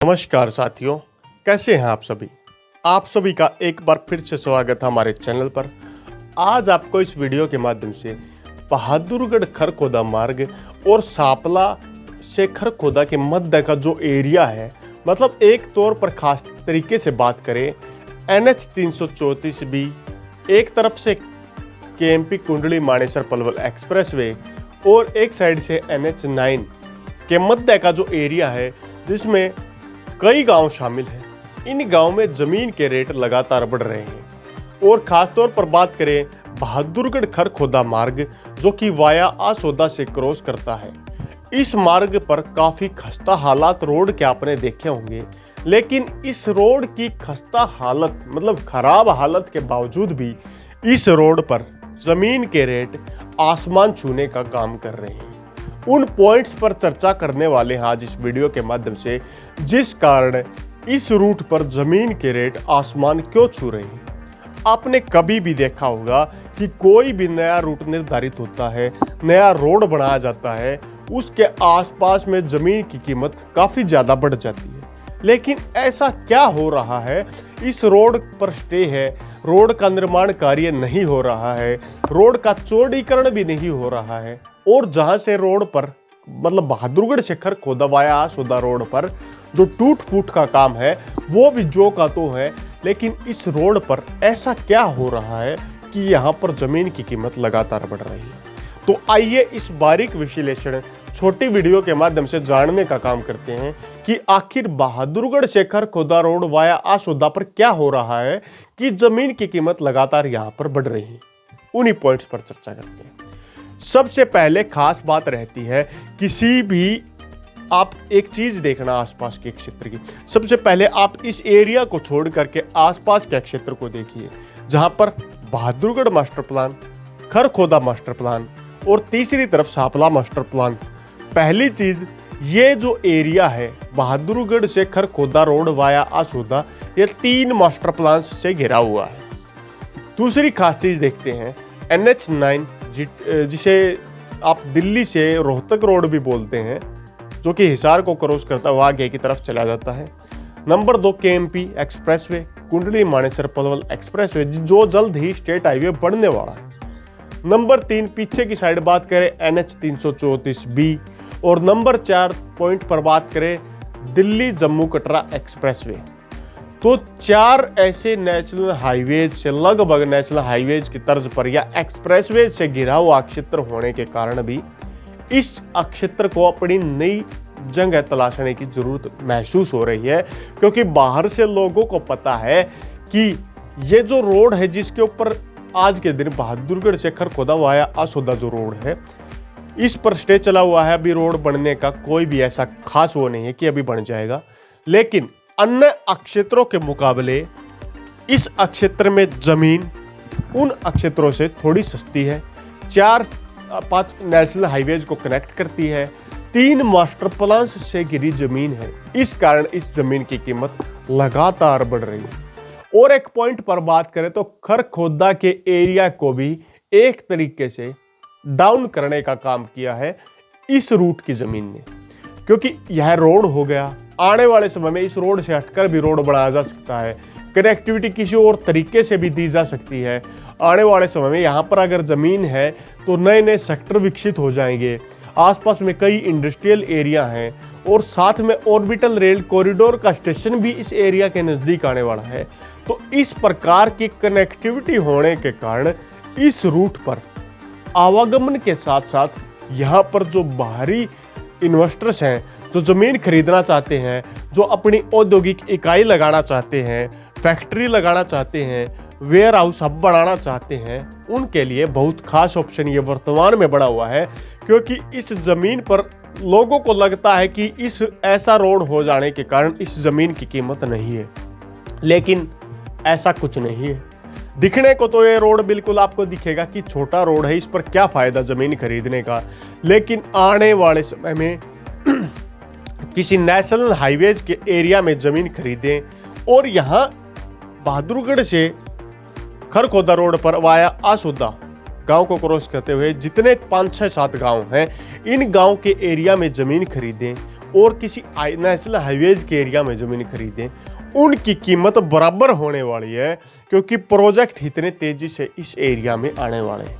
नमस्कार साथियों, कैसे हैं आप सभी। आप सभी का एक बार फिर से स्वागत है हमारे चैनल पर। आज आपको इस वीडियो के माध्यम से बहादुरगढ़ खरखोदा मार्ग और सापला से खरखोदा के मध्य का जो एरिया है, मतलब एक तौर पर खास तरीके से बात करें NH 334B, एक तरफ से KMP कुंडली मानेसर पलवल एक्सप्रेसवे और एक साइड से NH 9 के मध्य का जो एरिया है जिसमें कई गांव शामिल हैं। इन गांव में जमीन के रेट लगातार बढ़ रहे हैं और खास तौर पर बात करें बहादुरगढ़ खरखोदा मार्ग जो कि वाया आसोदा से क्रॉस करता है। इस मार्ग पर काफ़ी खस्ता हालात रोड के आपने देखे होंगे, लेकिन इस रोड की खस्ता हालत मतलब खराब हालत के बावजूद भी इस रोड पर जमीन के रेट आसमान छूने का काम कर रहे हैं। उन पॉइंट्स पर चर्चा करने वाले हैं आज इस वीडियो के माध्यम से, जिस कारण इस रूट पर जमीन के रेट आसमान क्यों छू रहे हैं। आपने कभी भी देखा होगा कि कोई भी नया रूट निर्धारित होता है, नया रोड बनाया जाता है, उसके आसपास में जमीन की कीमत काफ़ी ज़्यादा बढ़ जाती है। लेकिन ऐसा क्या हो रहा है, इस रोड पर स्टे है, रोड का निर्माण कार्य नहीं हो रहा है, रोड का चौड़ीकरण भी नहीं हो रहा है, और जहां से रोड पर मतलब बहादुरगढ़ से खरखोदा वाया आसोदा रोड पर जो टूट फूट का काम है वो भी जो का तो है। लेकिन इस रोड पर ऐसा क्या हो रहा है कि यहाँ पर जमीन की कीमत लगातार बढ़ रही है। तो आइए इस बारीक विश्लेषण छोटी वीडियो के माध्यम से जानने का काम करते हैं कि आखिर बहादुरगढ़ से खरखोदा रोड वाया आसोदा पर क्या हो रहा है कि जमीन की कीमत लगातार यहाँ पर बढ़ रही है। उन्हीं पॉइंट्स पर चर्चा करते हैं। सबसे पहले खास बात रहती है, किसी भी आप एक चीज देखना आसपास के क्षेत्र की, सबसे पहले आप इस एरिया को छोड़ करके आसपास के क्षेत्र को देखिए, जहां पर Bahadurgarh master plan, Kharkhoda master plan और तीसरी तरफ सापला मास्टर प्लान। पहली चीज, ये जो एरिया है बहादुरगढ़ से खरखोदा रोड वाया आसोदा, ये 3 मास्टर प्लान से घिरा हुआ है। दूसरी खास चीज देखते हैं NH 9, जिसे आप दिल्ली से रोहतक रोड भी बोलते हैं, जो कि हिसार को क्रॉस करता हुआ आगे की तरफ चला जाता है। Number 2 KMP expressway, Kundli Manesar Palwal expressway, जो जल्द ही स्टेट हाईवे बनने वाला है। नंबर 3 पीछे की साइड बात करें NH 334B, और नंबर 4 पॉइंट पर बात करें दिल्ली जम्मू कटरा एक्सप्रेसवे। तो 4 ऐसे नेशनल हाईवेज से, लगभग नेशनल हाईवेज की तर्ज पर या एक्सप्रेसवेज से घिरा हुआ क्षेत्र होने के कारण भी इस क्षेत्र को अपनी नई जगह तलाशने की जरूरत महसूस हो रही है, क्योंकि बाहर से लोगों को पता है कि ये जो रोड है जिसके ऊपर आज के दिन बहादुरगढ़ से खरखोदा वाया आसोदा जो रोड है, इस पर स्टे चला हुआ है। अभी रोड बनने का कोई भी ऐसा खास वो नहीं है कि अभी बन जाएगा, लेकिन अन्य क्षेत्रों के मुकाबले इस क्षेत्र में जमीन उन क्षेत्रों से थोड़ी सस्ती है। 4-5 नेशनल हाईवेज को कनेक्ट करती है, 3 मास्टर प्लान से घिरी जमीन है। इस कारण इस जमीन की कीमत लगातार बढ़ रही है। और एक पॉइंट पर बात करें तो खरखोदा के एरिया को भी एक तरीके से डाउन करने का काम किया है इस रूट की जमीन ने, क्योंकि यह रोड हो गया, आने वाले समय में इस रोड से हटकर भी रोड बनाया जा सकता है, कनेक्टिविटी किसी और तरीके से भी दी जा सकती है। आने वाले समय में यहाँ पर अगर ज़मीन है तो नए नए सेक्टर विकसित हो जाएंगे, आसपास में कई इंडस्ट्रियल एरिया हैं, और साथ में ऑर्बिटल रेल कॉरिडोर का स्टेशन भी इस एरिया के नज़दीक आने वाला है। तो इस प्रकार की कनेक्टिविटी होने के कारण इस रूट पर आवागमन के साथ साथ यहाँ पर जो बाहरी इन्वेस्टर्स हैं, जो ज़मीन खरीदना चाहते हैं, जो अपनी औद्योगिक इकाई लगाना चाहते हैं, फैक्ट्री लगाना चाहते हैं, वेयर हाउस हब बनाना चाहते हैं, उनके लिए बहुत खास ऑप्शन ये वर्तमान में बना हुआ है। क्योंकि इस ज़मीन पर लोगों को लगता है कि इस ऐसा रोड हो जाने के कारण इस ज़मीन की कीमत नहीं है, लेकिन ऐसा कुछ नहीं है। दिखने को तो ये रोड बिल्कुल आपको दिखेगा कि छोटा रोड है, इस पर क्या फ़ायदा ज़मीन खरीदने का, लेकिन आने वाले समय में किसी नेशनल हाईवेज के एरिया में ज़मीन खरीदें और यहाँ बहादुरगढ़ से खरखोदा रोड पर वाया आसोदा गांव को क्रॉस करते हुए जितने 5, 6, 7 गांव हैं, इन गांव के एरिया में ज़मीन खरीदें और किसी नेशनल हाईवेज के एरिया में ज़मीन खरीदें, उनकी कीमत बराबर होने वाली है, क्योंकि प्रोजेक्ट इतने तेजी से इस एरिया में आने वाले हैं।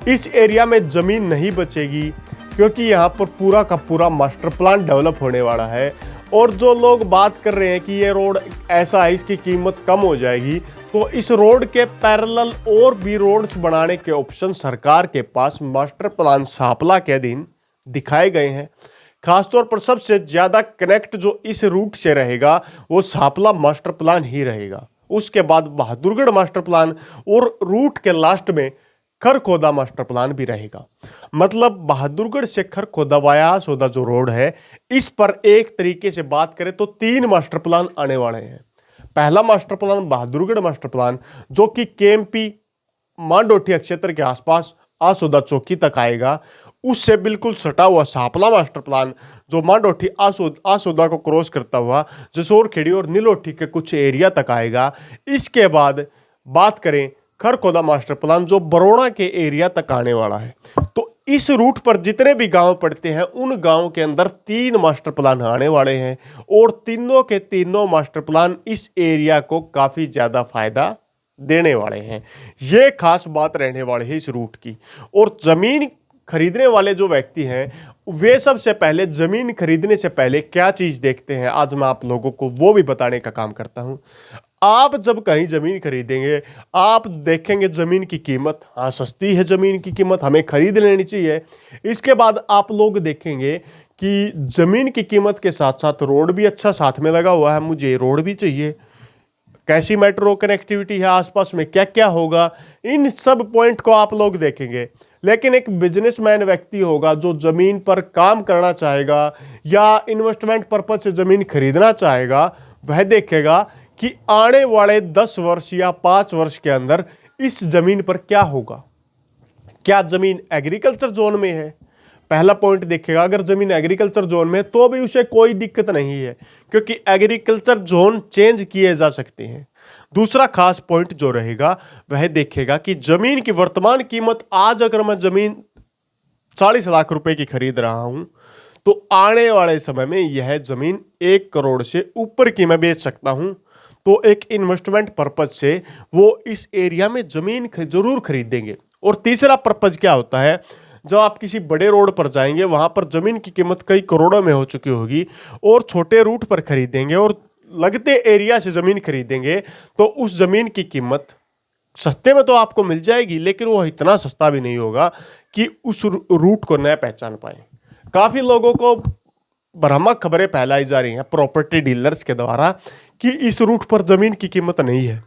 इस एरिया में ज़मीन नहीं बचेगी, क्योंकि यहाँ पर पूरा का पूरा मास्टर प्लान डेवलप होने वाला है। और जो लोग बात कर रहे हैं कि ये रोड ऐसा है, इसकी कीमत कम हो जाएगी, तो इस रोड के पैरेलल और भी रोड्स बनाने के ऑप्शन सरकार के पास मास्टर प्लान सापला के अधीन दिखाए गए हैं। खासतौर पर सबसे ज़्यादा कनेक्ट जो इस रूट से रहेगा वो सापला मास्टर प्लान ही रहेगा। उसके बाद बहादुरगढ़ मास्टर प्लान और रूट के लास्ट में खरखोदा मास्टर प्लान भी रहेगा। मतलब बहादुरगढ़ से खरखोदा वाया आसोदा जो रोड है, इस पर एक तरीके से बात करें तो 3 मास्टर प्लान आने वाले हैं। पहला master plan Bahadurgarh master plan, जो कि केएमपी मांडोठी क्षेत्र के आसपास आसोदा चौकी तक आएगा। उससे बिल्कुल सटा हुआ सापला मास्टर प्लान, जो मांडोठी आसोदा को क्रॉस करता हुआ जसोर खेड़ी और नीलोठी के कुछ एरिया तक आएगा। इसके बाद बात करें खरखोदा मास्टर प्लान, जो बरोड़ा के एरिया तक आने वाला है। तो इस रूट पर जितने भी गांव पड़ते हैं, उन गांव के अंदर 3 मास्टर प्लान आने वाले हैं, और तीनों के तीनों मास्टर प्लान इस एरिया को काफ़ी ज़्यादा फायदा देने वाले हैं। ये खास बात रहने वाली है इस रूट की। और ज़मीन खरीदने वाले जो व्यक्ति हैं, वे सबसे पहले ज़मीन खरीदने से पहले क्या चीज़ देखते हैं, आज मैं आप लोगों को वो भी बताने का काम करता हूँ। आप जब कहीं ज़मीन खरीदेंगे, आप देखेंगे ज़मीन की कीमत, हाँ सस्ती है ज़मीन की कीमत, हमें खरीद लेनी चाहिए। इसके बाद आप लोग देखेंगे कि ज़मीन की कीमत के साथ साथ रोड भी अच्छा साथ में लगा हुआ है, मुझे रोड भी चाहिए, कैसी मेट्रो कनेक्टिविटी है, आसपास में क्या क्या होगा, इन सब पॉइंट को आप लोग देखेंगे। लेकिन एक बिजनेसमैन व्यक्ति होगा जो ज़मीन पर काम करना चाहेगा या इन्वेस्टमेंट पर्पज से ज़मीन खरीदना चाहेगा, वह देखेगा कि आने वाले 10 वर्ष या 5 वर्ष के अंदर इस ज़मीन पर क्या होगा। क्या ज़मीन एग्रीकल्चर जोन में है? पहला पॉइंट देखेगा। अगर ज़मीन एग्रीकल्चर जोन में है तो भी उसे कोई दिक्कत नहीं है, क्योंकि एग्रीकल्चर जोन चेंज किए जा सकते हैं। दूसरा खास पॉइंट जो रहेगा वह देखेगा कि ज़मीन की वर्तमान कीमत, आज अगर मैं ज़मीन 40 लाख रुपए की खरीद रहा हूं, तो आने वाले समय में यह ज़मीन 1 करोड़ से ऊपर की मैं बेच सकता हूं। तो एक इन्वेस्टमेंट पर्पज से वो इस एरिया में ज़मीन जरूर खरीदेंगे। और तीसरा पर्पज क्या होता है, जब आप किसी बड़े रोड पर जाएंगे, वहां पर ज़मीन की कीमत कई करोड़ों में हो चुकी होगी, और छोटे रूट पर खरीदेंगे और लगते एरिया से ज़मीन खरीदेंगे, तो उस ज़मीन की कीमत सस्ते में तो आपको मिल जाएगी, लेकिन वो इतना सस्ता भी नहीं होगा कि उस रूट को न पहचान पाए। काफ़ी लोगों को भ्रामक खबरें फैलाई जा रही हैं प्रॉपर्टी डीलर्स के द्वारा कि इस रूट पर ज़मीन की कीमत नहीं है।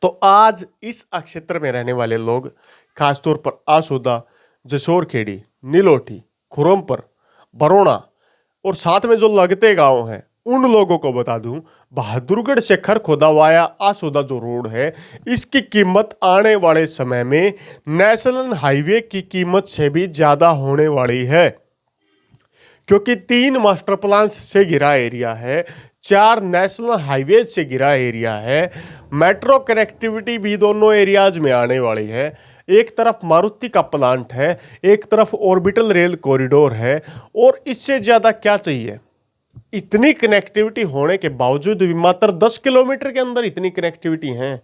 तो आज इस क्षेत्र में रहने वाले लोग, खासतौर पर आसोदा, जसोर खेड़ी, नीलोठी, खुरमपुर, बरोड़ा और साथ में जो लगते गांव हैं, उन लोगों को बता दूं, बहादुरगढ़ से खरखोदा वाया आसोदा जो रोड है, इसकी कीमत आने वाले समय में नेशनल हाईवे की कीमत से भी ज़्यादा होने वाली है, क्योंकि 3 मास्टर प्लान से घिरा एरिया है, 4 नेशनल हाईवे से घिरा एरिया है, मेट्रो कनेक्टिविटी भी दोनों एरियाज में आने वाली है। एक तरफ मारुति का प्लांट है, एक तरफ ऑर्बिटल रेल कॉरिडोर है, और इससे ज़्यादा क्या चाहिए। इतनी कनेक्टिविटी होने के बावजूद भी मात्र 10 किलोमीटर के अंदर इतनी कनेक्टिविटी है,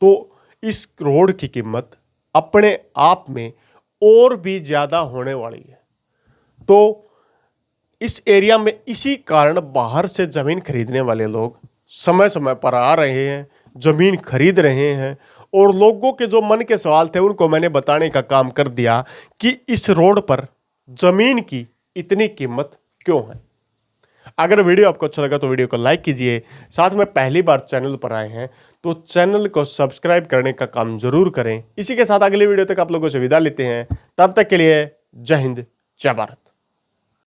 तो इस रोड की कीमत अपने आप में और भी ज़्यादा होने वाली है। तो इस एरिया में इसी कारण बाहर से ज़मीन खरीदने वाले लोग समय समय पर आ रहे हैं, ज़मीन खरीद रहे हैं, और लोगों के जो मन के सवाल थे उनको मैंने बताने का काम कर दिया कि इस रोड पर ज़मीन की इतनी कीमत क्यों है। अगर वीडियो आपको अच्छा लगा तो वीडियो को लाइक कीजिए। साथ में पहली बार चैनल पर आए हैं तो चैनल को सब्सक्राइब करने का काम ज़रूर करें। इसी के साथ अगली वीडियो तक आप लोगों से विदा लेते हैं। तब तक के लिए जय हिंद, जय भारत।